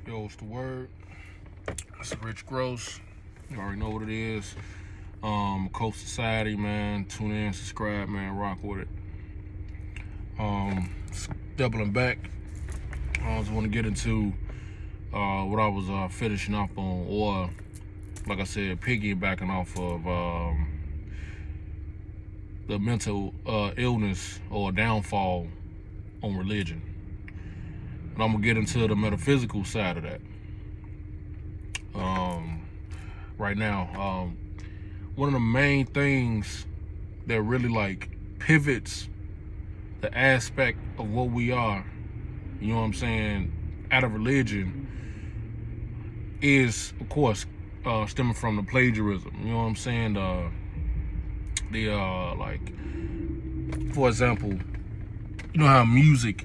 Yo, it's the word. It's Rich Gross. You already know what it is. Coast Society, man. Tune in, subscribe, man. Rock with it. Doubling back. I just want to get into what I was finishing up on, or like I said, piggybacking off of the mental illness or downfall on religion. And I'm gonna get into the metaphysical side of that. Right now, one of the main things that really like pivots the aspect of what we are, you know what I'm saying, out of religion is, of course, stemming from the plagiarism. You know what I'm saying? Like, for example, you know how music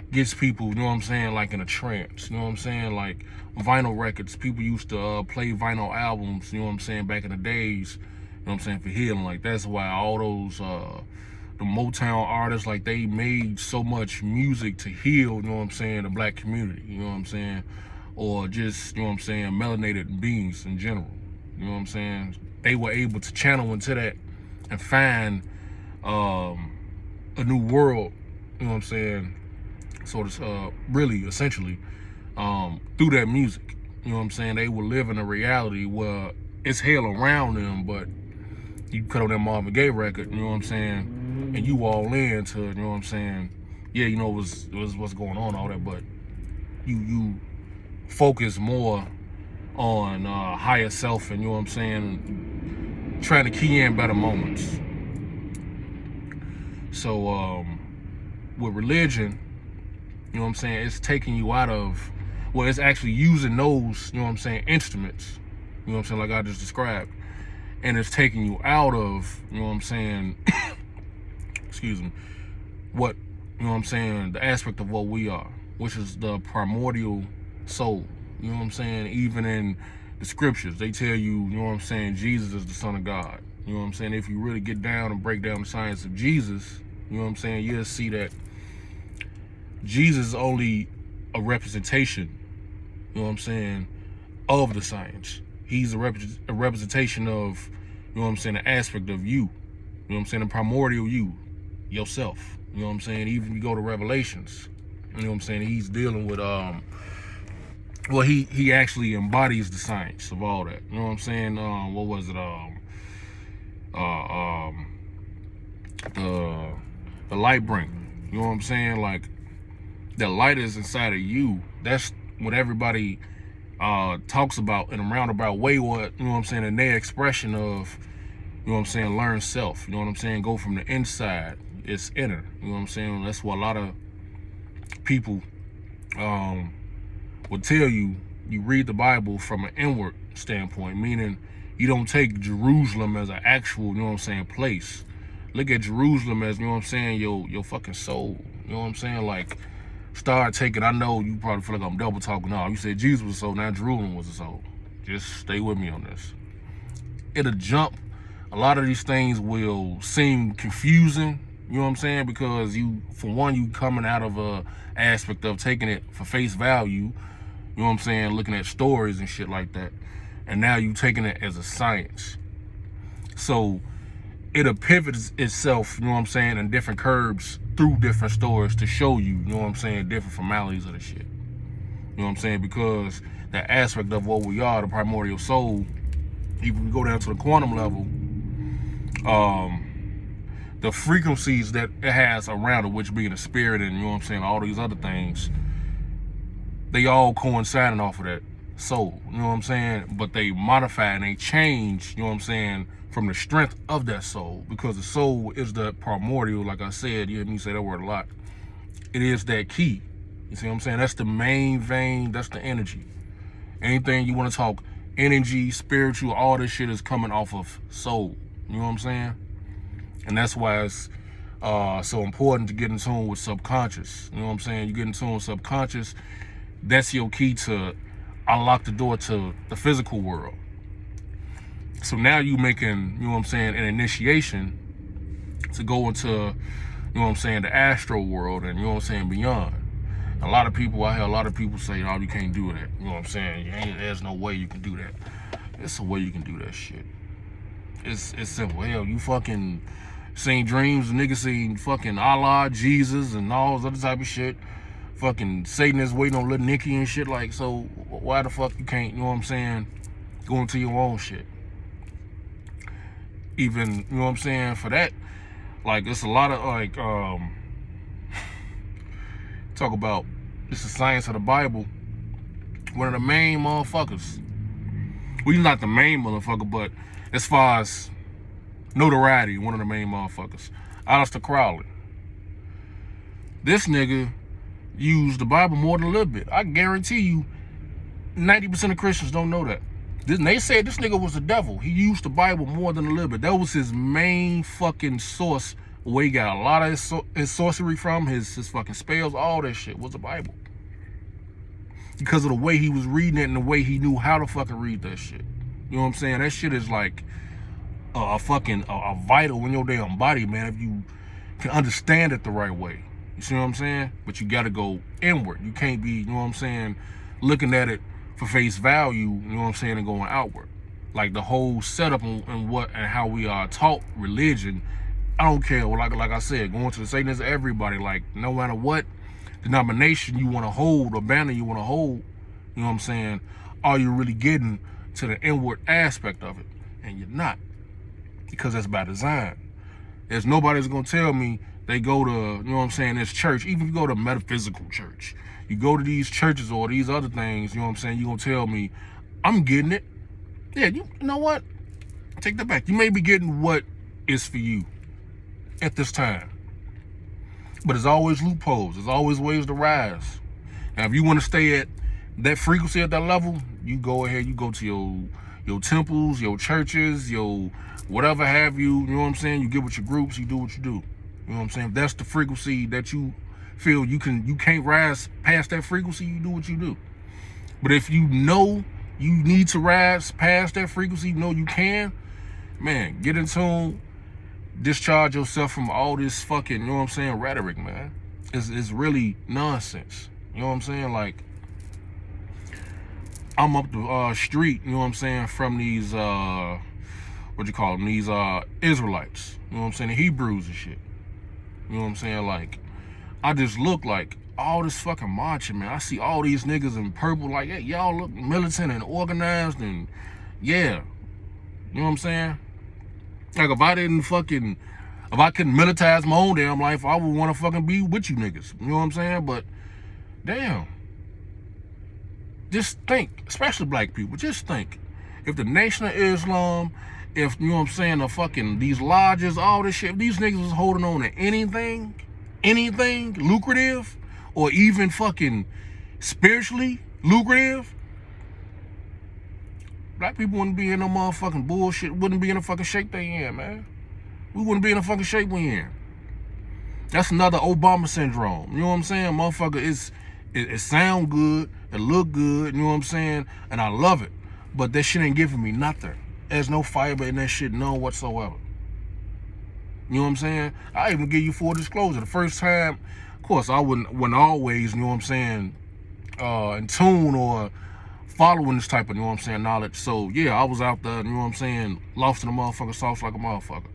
gets people, you know what I'm saying, like in a trance. You know what I'm saying? Like vinyl records, people used to play vinyl albums, you know what I'm saying, back in the days, you know what I'm saying, for healing. Like that's why all those the Motown artists, like they made so much music to heal, you know what I'm saying, the black community, you know what I'm saying, or just, you know what I'm saying, melanated beings in general, you know what I'm saying. They were able to channel into that and find a new world, you know what I'm saying, sort of really essentially through that music. You know what I'm saying? They were living a reality where it's hell around them, but you cut on that Marvin Gaye record, you know what I'm saying, and you all in to, you know what I'm saying, yeah, you know what's going on, all that, but you focus more on higher self, and you know what I'm saying, trying to key in better moments. So with religion, you know what I'm saying, it's taking you out of, well, it's actually using those, you know what I'm saying, instruments, you know what I'm saying, like I just described, and it's taking you out of, you know what I'm saying, excuse me, what, you know what I'm saying, the aspect of what we are, which is the primordial soul. You know what I'm saying? Even in the scriptures, they tell you, you know what I'm saying, Jesus is the Son of God. You know what I'm saying? If you really get down and break down the science of Jesus, you know what I'm saying, you'll see that Jesus is only a representation, you know what I'm saying, of the science. He's a representation of, you know what I'm saying, the aspect of you. You know what I'm saying, the primordial you, yourself. You know what I'm saying? Even you go to Revelations, you know what I'm saying, he's dealing with well, he actually embodies the science of all that. You know what I'm saying? What was it? The light bring. You know what I'm saying? Like, the light is inside of you. That's what everybody talks about in a roundabout way. What, you know what I'm saying, in their expression of, you know what I'm saying, learn self. You know what I'm saying? Go from the inside. It's inner. You know what I'm saying? That's what a lot of people will tell you. You read the Bible from an inward standpoint, meaning you don't take Jerusalem as an actual, you know what I'm saying, place. Look at Jerusalem as, you know what I'm saying, your fucking soul. You know what I'm saying? Like, start taking, I know you probably feel like I'm double talking. No, you said Jesus was the soul, now Jerusalem was the soul. Just stay with me on this. It'll jump. A lot of these things will seem confusing, you know what I'm saying? Because you, for one, you coming out of a aspect of taking it for face value, you know what I'm saying, looking at stories and shit like that. And now you taking it as a science. So it'll pivot itself, you know what I'm saying, in different curves through different stories to show you, you know what I'm saying, different formalities of the shit. You know what I'm saying? Because that aspect of what we are, the primordial soul, even we go down to the quantum level, the frequencies that it has around it, which being the spirit and, you know what I'm saying, all these other things, they all coinciding off of that soul, you know what I'm saying? But they modify and they change, you know what I'm saying, from the strength of that soul, because the soul is the primordial, like I said, you hear me say that word a lot. It is that key. You see what I'm saying? That's the main vein, that's the energy. Anything you want to talk energy, spiritual, all this shit is coming off of soul. You know what I'm saying? And that's why it's so important to get in tune with subconscious. You know what I'm saying? You get in tune with subconscious, that's your key to unlock the door to the physical world. So now you making, you know what I'm saying, an initiation to go into, you know what I'm saying, the astral world and, you know what I'm saying, beyond. A lot of people, I hear a lot of people say, oh, you can't do that. You know what I'm saying? There's no way you can do that. It's a way you can do that shit. It's simple. Hell, you fucking seen dreams, niggas seen fucking Allah, Jesus, and all this other type of shit. Fucking Satan is waiting on little Nicky and shit. Like, so why the fuck you can't, you know what I'm saying, go into your own shit? Even, you know what I'm saying, for that, like, it's a lot of, like, talk about, it's the science of the Bible. One of the main motherfuckers. Well, he's not the main motherfucker, but as far as notoriety, one of the main motherfuckers. Aleister Crowley. This nigga used the Bible more than a little bit. I guarantee you, 90% of Christians don't know that. They said this nigga was the devil. He used the Bible more than a little bit. That was his main fucking source, where he got a lot of his sorcery from, his fucking spells, all that shit was the Bible. Because of the way he was reading it and the way he knew how to fucking read that shit. You know what I'm saying? That shit is like a vital in your damn body, man, if you can understand it the right way. You see what I'm saying? But you gotta go inward. You can't be, you know what I'm saying, looking at it for face value, you know what I'm saying, and going outward. Like the whole setup and what and how we are taught religion, I don't care. Well, like I said, going to the Satanists, everybody, like, no matter what denomination you want to hold or banner you want to hold, you know what I'm saying, are you really getting to the inward aspect of it? And you're not, because that's by design. There's nobody that's gonna tell me they go to, you know what I'm saying, this church. Even if you go to a metaphysical church, you go to these churches or these other things, you know what I'm saying, you're gonna tell me I'm getting it. Yeah, you know what, take that back. You may be getting what is for you at this time, but there's always loopholes. There's always ways to rise. Now, if you want to stay at that frequency, at that level, you go ahead, you go to your temples, your churches, your whatever have you, you know what I'm saying, you get with your groups, you do what you do. You know what I'm saying? If that's the frequency that you feel you can't rise past that frequency, you do what you do. But if you know you need to rise past that frequency, you know you can, man, get in tune, discharge yourself from all this fucking, you know what I'm saying, rhetoric, man. It's really nonsense. You know what I'm saying? Like, I'm up the street, you know what I'm saying, from these, what you call them, these Israelites, you know what I'm saying, the Hebrews and shit. You know what I'm saying? Like, I just look like all this fucking marching, man. I see all these niggas in purple, like, hey, y'all look militant and organized, and yeah. You know what I'm saying? Like, if I couldn't militarize my own damn life, I would want to fucking be with you niggas. You know what I'm saying? But, damn. Just think, especially black people, just think. If the Nation of Islam, if, you know what I'm saying, the fucking, these lodges, all this shit, if these niggas was holding on to anything lucrative, or even fucking spiritually lucrative, black people wouldn't be in no motherfucking bullshit, wouldn't be in the fucking shape they in, man. We wouldn't be in the fucking shape we in. That's another Obama syndrome. You know what I'm saying? Motherfucker, it sound good, it look good, you know what I'm saying? And I love it. But that shit ain't giving me nothing. There's no fiber in that shit, none whatsoever. You know what I'm saying? I even give you full disclosure. The first time, of course, I wouldn't always, you know what I'm saying, in tune or following this type of, you know what I'm saying, knowledge. So, yeah, I was out there, you know what I'm saying, lost in the motherfucker sauce like a motherfucker.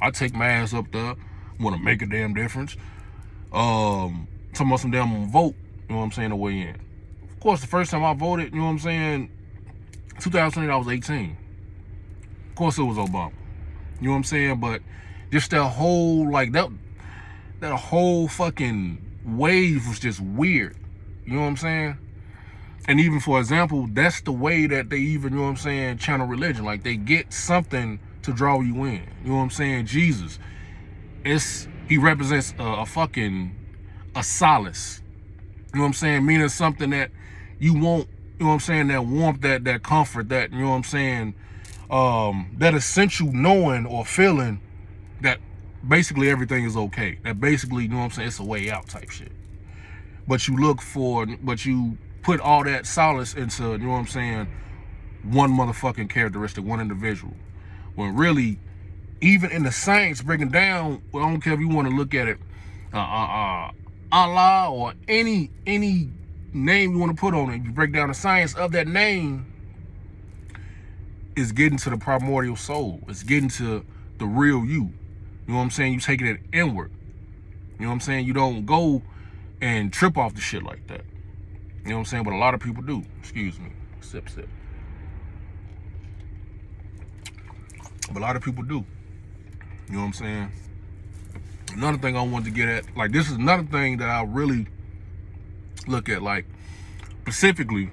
I take my ass up there, want to make a damn difference. Talking about some damn vote, you know what I'm saying, the way in. Of course, the first time I voted, you know what I'm saying, 2008, I was 18. Of course, it was Obama. You know what I'm saying? But just that whole, like, that whole fucking wave was just weird. You know what I'm saying? And even, for example, that's the way that they even, you know what I'm saying, channel religion. Like, they get something to draw you in. You know what I'm saying? Jesus, he represents a solace. You know what I'm saying? Meaning something that you want, you know what I'm saying, that warmth, that comfort, that, you know what I'm saying, that essential knowing or feeling that basically everything is okay. That basically, you know what I'm saying, it's a way out type shit. But you put all that solace into, you know what I'm saying, one motherfucking characteristic, one individual. When really, even in the science breaking down, well, I don't care if you want to look at it, Allah or any name you want to put on it, you break down the science of that name, is getting to the primordial soul. It's getting to the real you. You know what I'm saying? You taking it inward. You know what I'm saying? You don't go and trip off the shit like that. You know what I'm saying? But a lot of people do. Excuse me. Sip. But a lot of people do. You know what I'm saying? Another thing I wanted to get at, like, this is another thing that I really look at, like, specifically,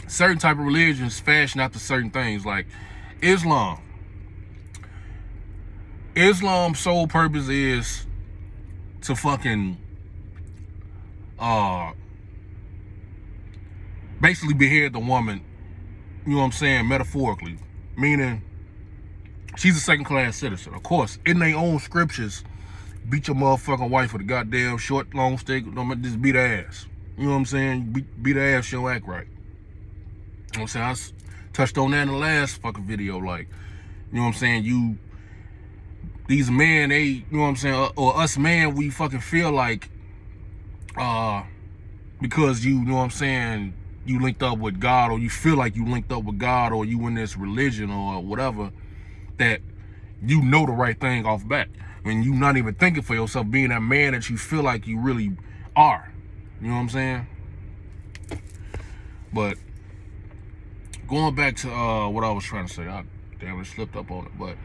certain type of religions fashion after certain things, like Islam. Islam's sole purpose is to fucking basically behead the woman, you know what I'm saying, metaphorically. Meaning, she's a second-class citizen. Of course, in their own scriptures, beat your motherfucking wife with a goddamn short, long stick, don't just beat her ass. You know what I'm saying? Beat her ass, she don't act right. You know what I'm saying? I touched on that in the last fucking video, like, you know what I'm saying, these men, they, you know what I'm saying, or us men, we fucking feel like, because you know what I'm saying, you linked up with God, or you feel like you linked up with God, or you in this religion or whatever, that you know the right thing off bat. I mean, you not even thinking for yourself, being that man that you feel like you really are. You know what I'm saying? But going back to what I was trying to say, I damn it slipped up on it, but